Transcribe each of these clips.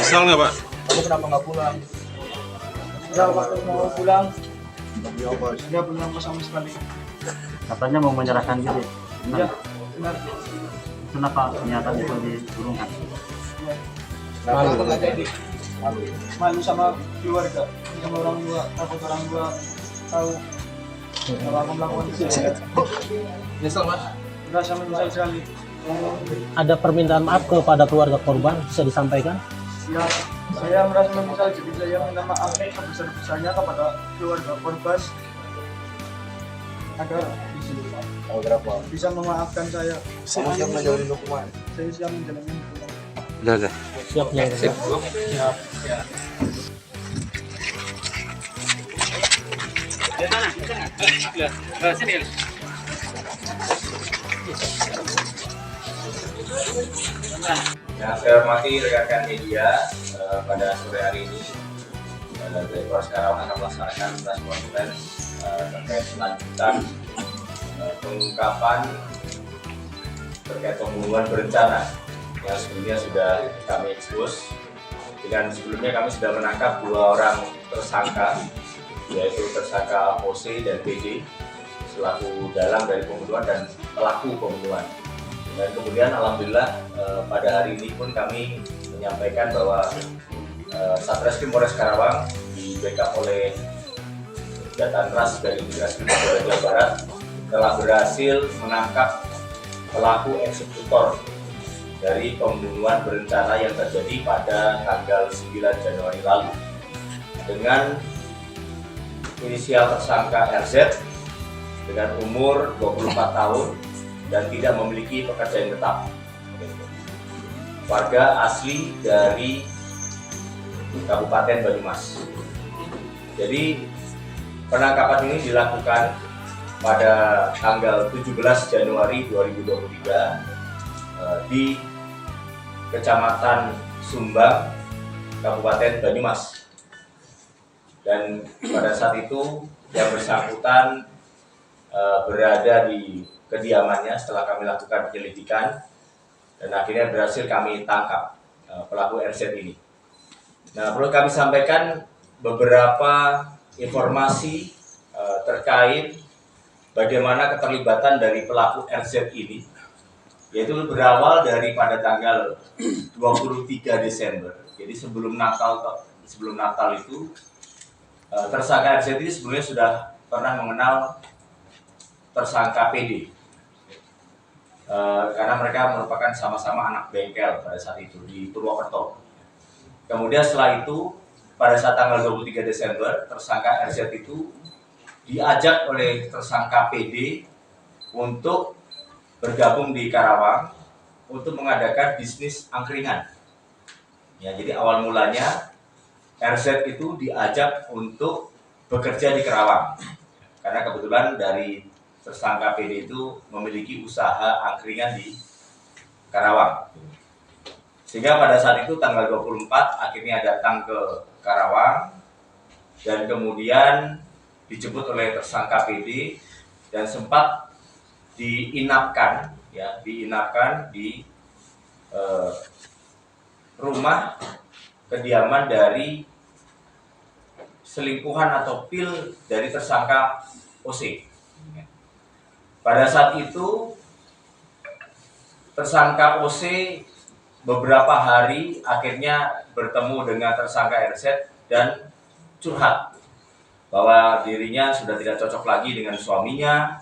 Kesal nggak Pak? Kamu kenapa nggak pulang? Enggak, waktu mau pulang Ya bos. dia belum sama sekali. Katanya mau menyerahkan diri. Ya, Benar. benar. Kenapa pernyataan itu diurungkan? Ya. Malu. Kenapa nggak jadi? Malu. Malu sama keluarga, sama orang tua, takut orang tua tahu kalau aku melakukan itu. Nyesel mas? Merasa menyesal sekali. Ada permintaan maaf kepada keluarga korban, bisa disampaikan? Ya, saya merasa menyesal, jadi saya minta maaf sebesar-besarnya kepada keluarga korban agar Tahu berapa? bisa memaafkan saya. Kamu siap menjalani hukuman? Saya siap menjalani hukuman. Udah. Siap ya. Siap. Yang saya hormati rekan-rekan media, pada sore hari ini dari Polres Karawang akan melaksanakan press conference terkait lanjutan pengungkapan terkait pembunuhan berencana yang sebelumnya sudah kami ekspos. Dengan sebelumnya kami sudah menangkap 2 orang tersangka, yaitu tersangka OC dan PD selaku dalang dari pembunuhan dan pelaku pembunuhan. Dan kemudian alhamdulillah pada hari ini pun kami menyampaikan bahwa Satreskrim Polres Karawang di backup oleh Jatan Ras dari Imigrasi Polda Jawa Barat telah berhasil menangkap pelaku eksekutor dari pembunuhan berencana yang terjadi pada tanggal 9 Januari lalu dengan inisial tersangka RZ dengan umur 24 tahun dan tidak memiliki pekerjaan tetap. Warga asli dari Kabupaten Banyumas. Jadi penangkapan ini dilakukan pada tanggal 17 Januari 2023 di Kecamatan Sumbang, Kabupaten Banyumas. Dan pada saat itu yang bersangkutan berada di kediamannya setelah kami lakukan penyelidikan dan akhirnya berhasil kami tangkap pelaku RZ ini. Nah, perlu kami sampaikan beberapa informasi terkait bagaimana keterlibatan dari pelaku RZ ini, yaitu berawal dari pada tanggal 23 Desember. Jadi sebelum Natal itu tersangka RZ ini sebelumnya sudah pernah mengenal tersangka PD. Karena mereka merupakan sama-sama anak bengkel pada saat itu di Purwokerto. Kemudian setelah itu pada saat tanggal 23 Desember tersangka RZ itu diajak oleh tersangka PD untuk bergabung di Karawang untuk mengadakan bisnis angkringan. Ya, jadi awal mulanya RZ itu diajak untuk bekerja di Karawang karena kebetulan dari tersangka PD itu memiliki usaha angkringan di Karawang. Sehingga pada saat itu tanggal 24 akhirnya datang ke Karawang dan kemudian dijemput oleh tersangka PD dan sempat diinapkan di rumah kediaman dari selingkuhan atau pil dari tersangka OC. Pada saat itu tersangka OC beberapa hari akhirnya bertemu dengan tersangka RZ dan curhat bahwa dirinya sudah tidak cocok lagi dengan suaminya,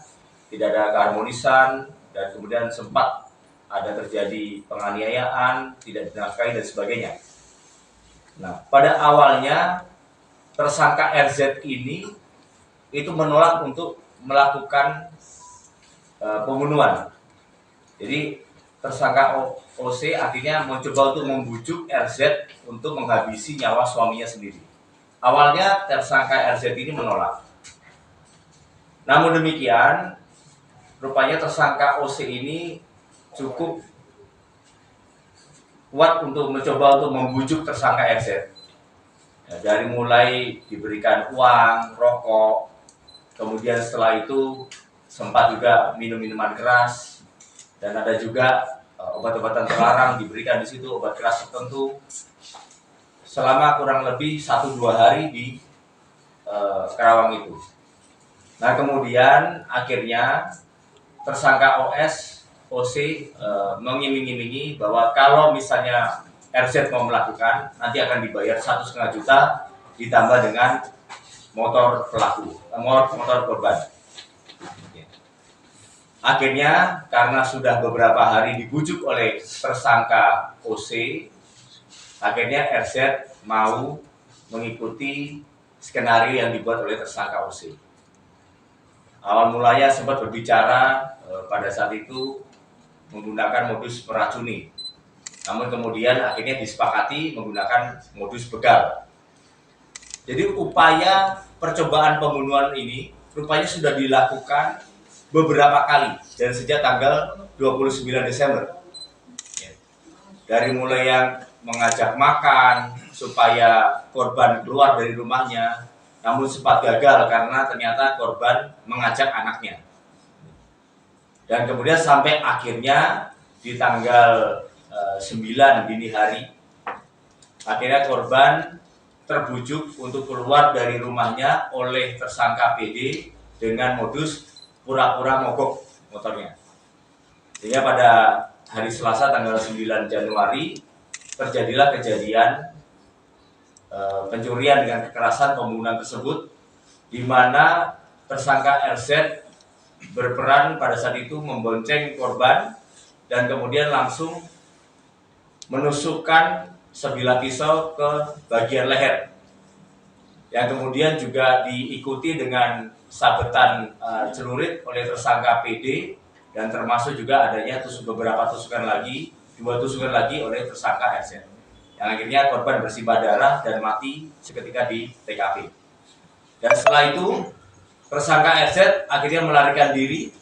tidak ada keharmonisan, dan kemudian sempat ada terjadi penganiayaan, tidak dinafkahi dan sebagainya. Nah, pada awalnya tersangka RZ ini itu menolak untuk melakukan pembunuhan. Jadi tersangka OC akhirnya mencoba untuk membujuk RZ untuk menghabisi nyawa suaminya sendiri. Awalnya tersangka RZ ini menolak. Namun demikian, rupanya tersangka OC ini cukup kuat untuk mencoba untuk membujuk tersangka RZ. Ya, dari mulai diberikan uang, rokok, kemudian setelah itu sempat juga minum minuman keras, dan ada juga obat-obatan terlarang diberikan di situ, obat keras tertentu. selama kurang lebih 1-2 hari di Karawang itu. Nah kemudian akhirnya tersangka OC mengiming-imingi bahwa kalau misalnya RZ mau melakukan, nanti akan dibayar 1,5 juta ditambah dengan motor korban. Akhirnya karena sudah beberapa hari dibujuk oleh tersangka OC, akhirnya RZ mau mengikuti skenario yang dibuat oleh tersangka OC. Awal mulanya sempat berbicara pada saat itu menggunakan modus meracuni. Namun kemudian akhirnya disepakati menggunakan modus begal. Jadi upaya percobaan pembunuhan ini rupanya sudah dilakukan beberapa kali dan sejak tanggal 29 Desember. Dari mulai yang mengajak makan supaya korban keluar dari rumahnya, namun sempat gagal karena ternyata korban mengajak anaknya. Dan kemudian sampai akhirnya di tanggal 9 dini hari, akhirnya korban terbujuk untuk keluar dari rumahnya oleh tersangka PD dengan modus pura-pura mogok motornya. Sehingga pada hari Selasa tanggal 9 Januari terjadilah kejadian pencurian dengan kekerasan pembunuhan tersebut, di mana tersangka RZ berperan pada saat itu membonceng korban dan kemudian langsung menusukkan sebilah pisau ke bagian leher, yang kemudian juga diikuti dengan sabetan celurit oleh tersangka PD, dan termasuk juga adanya beberapa tusukan lagi, 2 tusukan lagi oleh tersangka RZ, yang akhirnya korban bersimbah darah dan mati seketika di TKP. Dan setelah itu tersangka RZ akhirnya melarikan diri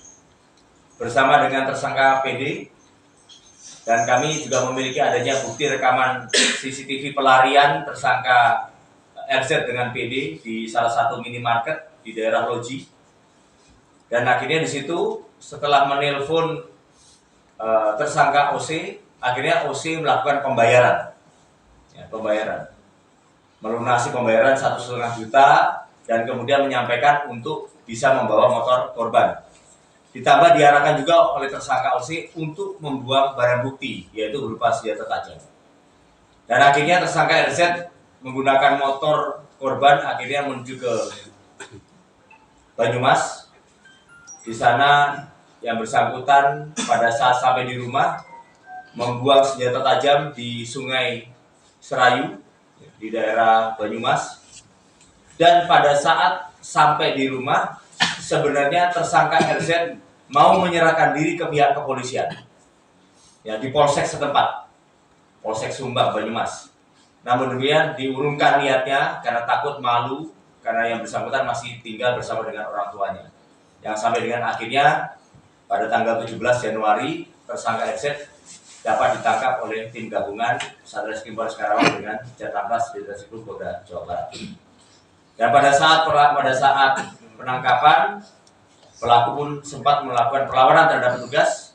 bersama dengan tersangka PD, dan kami juga memiliki adanya bukti rekaman CCTV pelarian tersangka RZ dengan PD di salah satu minimarket di daerah Loji. Dan akhirnya di situ setelah menelpon tersangka OC, akhirnya OC melakukan pembayaran, melunasi pembayaran 1,5 juta dan kemudian menyampaikan untuk bisa membawa motor korban. Ditambah diarahkan juga oleh tersangka OC untuk membuang barang bukti, yaitu berupa senjata tajam. Dan akhirnya tersangka RZ menggunakan motor korban akhirnya menuju ke Banyumas. Di sana yang bersangkutan pada saat sampai di rumah membuang senjata tajam di Sungai Serayu di daerah Banyumas. Dan pada saat sampai di rumah, sebenarnya tersangka RZ mau menyerahkan diri ke pihak kepolisian, ya, di Polsek setempat, Polsek Sumbang, Banyumas. Namun demikian diurungkan niatnya karena takut malu, karena yang bersangkutan masih tinggal bersama dengan orang tuanya. Yang sampai dengan akhirnya pada tanggal 17 Januari tersangka RZ dapat ditangkap oleh tim gabungan Satreskrim Polres Karawang dengan Jatambas Ditreskrim Polda Jawa Barat. Dan pada saat penangkapan, pelaku pun sempat melakukan perlawanan terhadap petugas,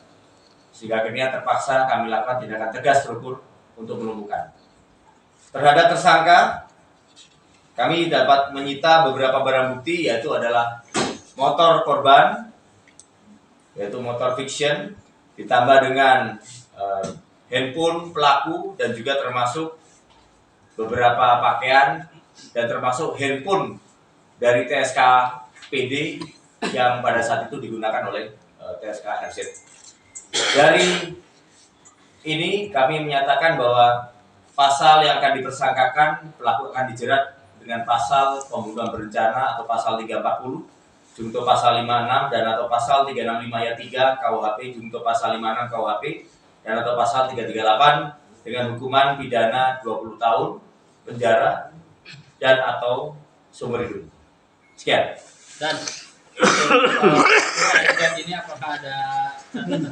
sehingga akhirnya terpaksa kami lakukan tindakan tegas terukur untuk melumpuhkan. Terhadap tersangka, kami dapat menyita beberapa barang bukti, yaitu adalah motor korban, yaitu motor fiction, ditambah dengan handphone pelaku dan juga termasuk beberapa pakaian dan termasuk handphone dari TSK PD yang pada saat itu digunakan oleh TSK RZ. Dari ini kami menyatakan bahwa pasal yang akan dipersangkakan pelaku akan dijerat dengan pasal pembunuhan berencana atau pasal 340, junto pasal 56 dan atau pasal 365 ayat 3 KUHP, junto pasal 56 KUHP dan atau pasal 338 dengan hukuman pidana 20 tahun penjara dan atau seumur hidup. Sekian. Dan untuk ini apakah ada catatan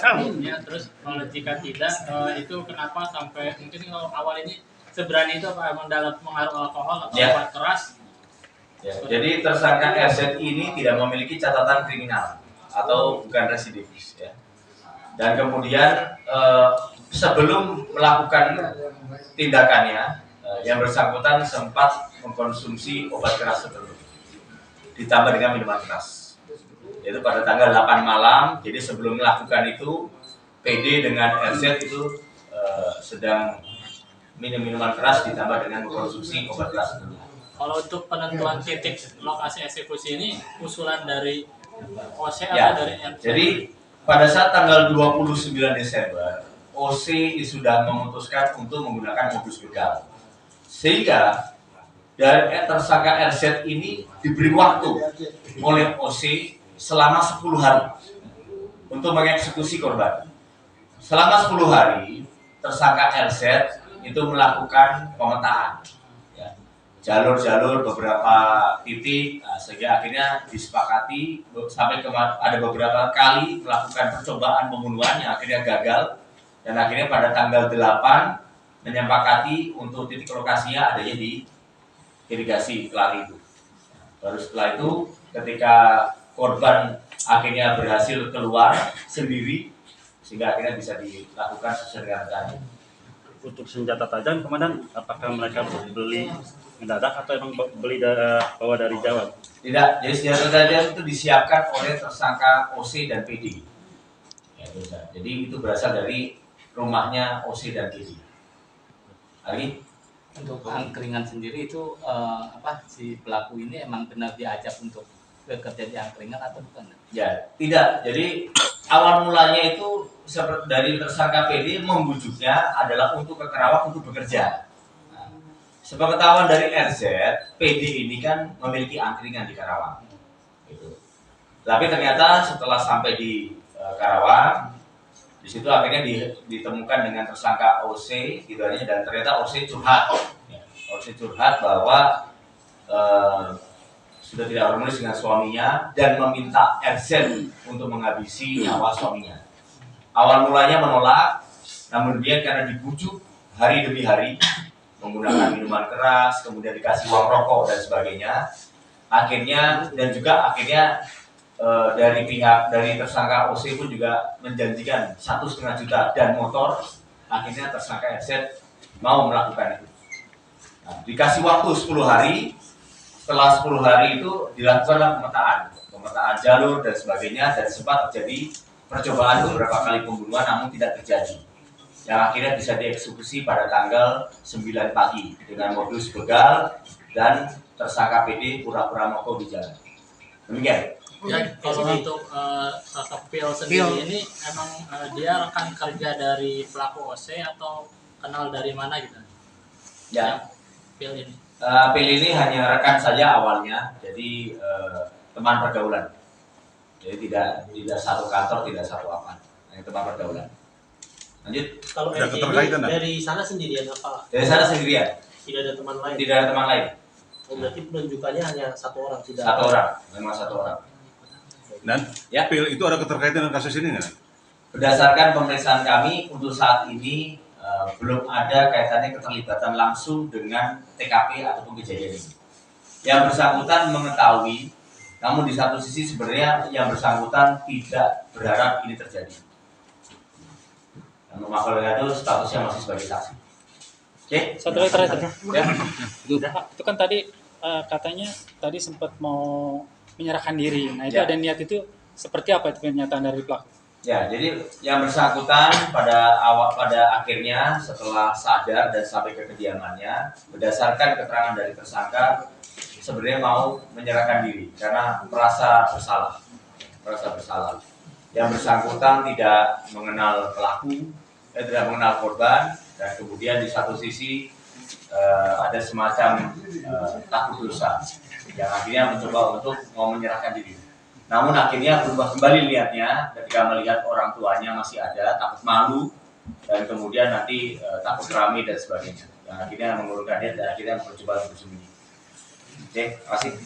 sebelumnya? Terus kalau jika tidak, itu kenapa sampai mungkin kalau awal ini seberani itu apa emang dalam pengaruh alkohol atau obat keras? Ya, jadi tersangka RZ ini tidak memiliki catatan kriminal atau bukan residivis, ya. Dan kemudian sebelum melakukan tindakannya, yang bersangkutan sempat mengkonsumsi obat keras tertentu ditambah dengan minuman keras. Yaitu pada tanggal 8 malam, jadi sebelum melakukan itu PD dengan RZ itu sedang minum minuman keras ditambah dengan mengkonsumsi obat keras tertentu. Kalau untuk penentuan titik lokasi eksekusi ini usulan dari OC Ya, atau dari RT? jadi pada saat tanggal 29 Desember, OC sudah memutuskan untuk menggunakan modus begal. Sehingga dari tersangka RZ ini diberi waktu oleh OC selama 10 hari untuk mengeksekusi korban. Selama 10 hari, tersangka RZ itu melakukan pemetaan ya, jalur-jalur beberapa titik, sehingga akhirnya disepakati sampai ada beberapa kali melakukan percobaan pembunuhan yang akhirnya gagal, dan akhirnya pada tanggal 8 menyepakati untuk titik lokasinya adanya di irigasi Kelari itu. Baru setelah itu ketika korban akhirnya berhasil keluar sendiri, sehingga akhirnya bisa dilakukan sesuai dengan rencana. Untuk senjata tajam, komandan, apakah mereka beli mendadak atau emang beli bawa dari Jawa? Tidak, jadi senjata tajam itu disiapkan oleh tersangka OC dan PD. Ya, itu, jadi itu berasal dari rumahnya OC dan PD. Lagi? Untuk angkringan sendiri itu si pelaku ini emang benar diajak untuk bekerja di angkringan atau bukan? Ya, tidak. Jadi awal mulanya itu seperti dari tersangka PD membujuknya adalah untuk ke Karawang untuk bekerja. Nah, sepengetahuan dari RZ, PD ini kan memiliki angkringan di Karawang. Gitu. Tapi ternyata setelah sampai di Karawang, di situ akhirnya ditemukan dengan tersangka OC, gitu aja, dan ternyata OC curhat. Ya, OC curhat bahwa sudah tidak harmonis dengan suaminya dan meminta RZ untuk menghabisi nyawa suaminya. Awal mulanya menolak, namun dia karena dibujuk hari demi hari menggunakan minuman keras, kemudian dikasih uang rokok dan sebagainya, akhirnya dari tersangka OC pun juga menjanjikan 1,5 juta dan motor. Akhirnya tersangka RZ mau melakukan itu. Nah, dikasih waktu 10 hari. Setelah 10 hari itu dilakukanlah pemetaan jalur dan sebagainya, dan sempat terjadi percobaan beberapa kali pembunuhan namun tidak terjadi, yang akhirnya bisa dieksekusi pada tanggal 9 pagi dengan modus begal dan tersangka PD pura-pura mogok di jalan. Demikian. Ya, kalau untuk sosok Pil sendiri ini emang dia rekan kerja dari pelaku OC atau kenal dari mana gitu? Ya, Pil ini. Pil ini hanya rekan saja awalnya, jadi teman pergaulan. Jadi tidak satu kantor, tidak satu apa, hanya teman pergaulan. Lanjut. Kalau Ada RT keterkaitan, ini dari sana sendirian apa? Dari sana sendirian, Tidak ada teman lain? tidak ada teman lain. Oh, berarti penunjukannya hanya satu orang, tidak Satu orang, memang satu orang. Dan Ya. Pil itu ada keterkaitan dengan kasus ini nggak? Berdasarkan pemeriksaan kami untuk saat ini belum ada kaitannya keterlibatan langsung dengan TKP ataupun kejadian ini. Yang bersangkutan mengetahui, namun di satu sisi sebenarnya yang bersangkutan tidak berharap ini terjadi. Dan oleh itu statusnya masih sebagai saksi. Oke? Satu lagi terakhir. Ya. Itu kan tadi katanya tadi sempat mau menyerahkan diri. Nah itu Ya. ada niat itu seperti apa itu pernyataan dari pelaku? Ya, jadi yang bersangkutan pada akhirnya setelah sadar dan sampai ke kediamannya, berdasarkan keterangan dari tersangka sebenarnya mau menyerahkan diri karena merasa bersalah. Yang bersangkutan tidak mengenal pelaku, tidak mengenal korban, dan kemudian di satu sisi ada semacam takut dosa yang akhirnya mencoba untuk mau menyerahkan diri. Namun akhirnya berubah kembali niatnya ketika melihat orang tuanya masih ada, takut malu, dan kemudian nanti takut ramai dan sebagainya. Yang akhirnya mengurungkan niat dan akhirnya mencoba untuk bersembunyi. Oke, terima kasih.